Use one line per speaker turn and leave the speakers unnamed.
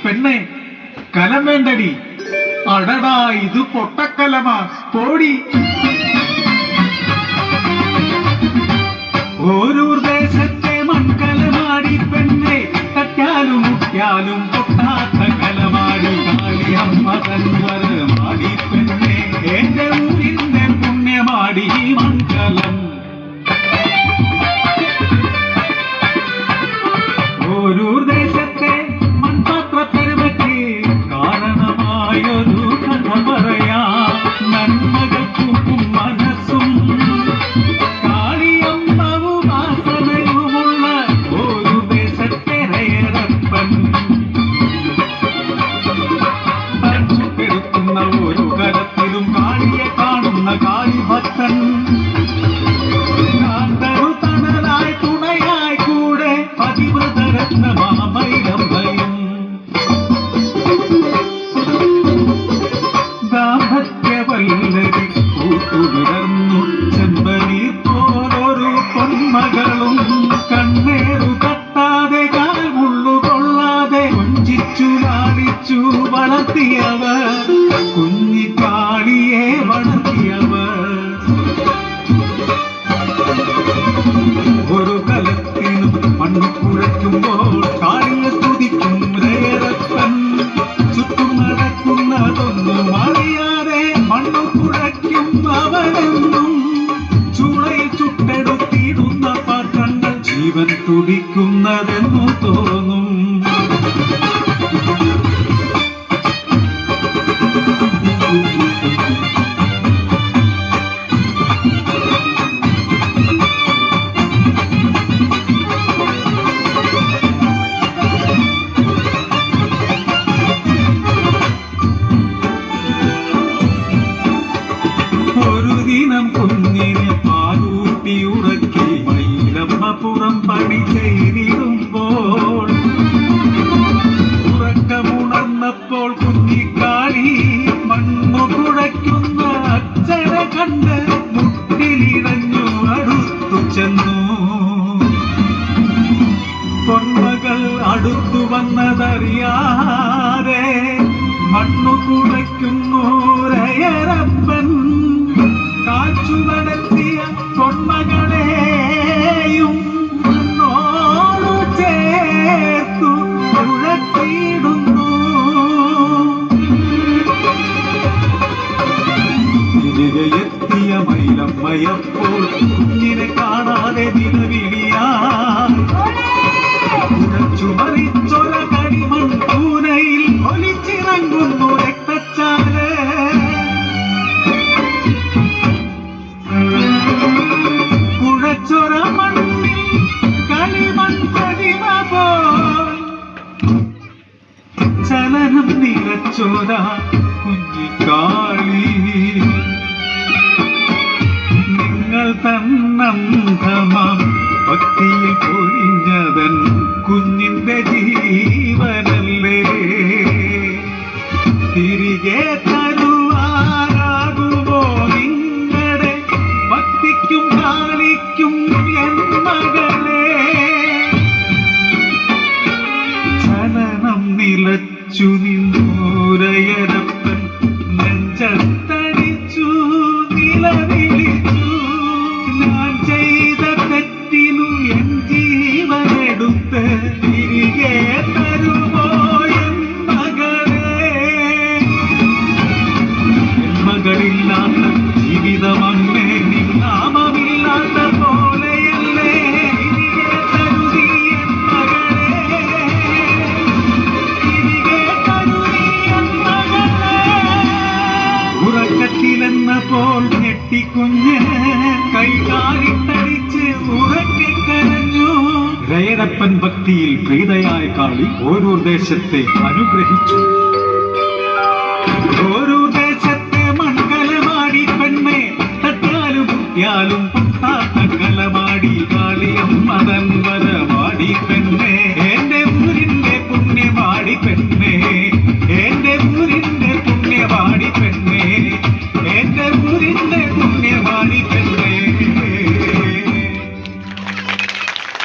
പെണ്ണെ കലം വേണ്ടടി. അടടാ ഇത് പൊട്ടക്കലമാ പോടി. ഓരൂർ ദേശത്തെ മൺകലമാടി പെണ്ണെ, തട്ടാലും മുട്ടിയാലും പൊട്ടാത്ത കലമാടി. കാളിയമ്മ തൻവരമാടി പെണ്ണെ, എന്റെ ഊരിന്റെ പുണ്യമാടി മൺകലം. ഓരൂർ ദേശത്തെ മൺപാത്ര പെരുമയ്ക്ക് കാരണമായൊരു കഥ പറയാ. നന്മകൾക്കും മനസ്സും കാളിയമ്മവും വാസനയുമുള്ള ഒരു ദേശത്തെ റയരപ്പൻ. തറച്ചുകെടുക്കുന്ന ഒരു കരത്തിലും കാളിയെ കാണുന്ന കാളിഭക്തൻ. തണലായി തുണയായി കൂടെ പതിവ്രതരത്നമാമൈലമ്മയും. ദാമ്പത്യവല്ലരി കൂട്ടുവിടർന്നു ചെമ്പനീർ പോലൊരു പൊന്മകളും. കണ്ണേറു തട്ടാതെ കാൽ മുള്ളുകൊള്ളാതെ കൊഞ്ചിച്ചു ലാളിച്ചു വളർത്തിയവർ, കുഞ്ഞിക്കാളിയെ വളർത്തിയവർ. ഒരു കലത്തിനും മണ്ണു കുഴയ്ക്കുമ്പോൾ കാളിയെ സ്തുതിക്കും രയരപ്പൻ. ചുറ്റും നടക്കുന്നതൊന്നും അറിയാതെ മണ്ണു കുഴയ്ക്കും അവരെന്നും. ചൂളയിൽ ചുട്ടെടുത്തിടുന്ന പാത്രങ്ങൾ ജീവൻ തുടിക്കുന്നതെന്നു തോന്നും. ഒരു ദിനം കുഞ്ഞിനെ പാലൂട്ടി ഉറക്കി മൈലമ്മ പുറം പണി ചെയ്തിടുമ്പോൾ, ഉറക്കമുണർന്നപ്പോൾ കുഞ്ഞിക്കാളി മണ്ണു കുഴയ്ക്കുന്ന അച്ഛനെ കണ്ട് മുട്ടിലിഴഞ്ഞു അടുത്തു ചെന്നു. പൊന്മകൾ അടുത്തു വന്നതറിയാതെ മണ്ണു കുഴയ്ക്കുന്നു രയരപ്പൻ. കാച്ചു നടത്തിയ പൊന്മകളെയും മണ്ണോടു ചേർത്തു കുഴച്ചിടുന്നു. തിരികെ എത്തിയ മൈലമ്മയപ്പോൾ കുഞ്ഞിനെ കാണാതെ നിലവിളിയായി. ചുമറിച്ചൊര കരിമൺ കൂനയിൽ ഒലിച്ചിറങ്ങുന്നു രക്തച്ചാല്. കുഴച്ചൊര മണ്ണിൽ കളിമൺ പ്രതിമ പോൽ ചലനം നിലച്ചോര കുഞ്ഞിക്കാളി. നിങ്ങൾ തന്നന്ധമം ഭക്തിയിൽ പൊഴിഞ്ഞവൻ കുഞ്ഞിന്റെ ജീവനല്ലേ. തിരികെ തരുവാനാകുമോ നിങ്ങളുടെ ഭക്തിക്കും കാളിക്കും എൻ മകളെ. ചലനം നിലച്ചു നിന്നൂരയരപ്പൻ നെഞ്ചത്തടിച്ചു നിലവിളിച്ചു. ഞാൻ ചെയ്ത തെറ്റിനു എൻ ജീവനെടുത്ത് തിരികെ തരുമോ എൻ മകളെ. എൻ മകളില്ലാത്ത ജീവിതമങ്ങേ നിന്നാമമില്ലാത്ത പോലെയല്ലേ. തിരികെ തരുതി എൻ മകളെ, തിരികെ തരുതി എൻ മകളെ. ഉറക്കത്തിലെന്ന പോൽ ഞെട്ടിക്കുഞ്ഞ് കൈകാലിട്ടടിച്ച് ഉറക്കിക്കരഞ്ഞു. രയരപ്പൻ ഭക്തിയിൽ പ്രീതയായ കാളി ഓരോ ദേശത്തെ അനുഗ്രഹിച്ചു.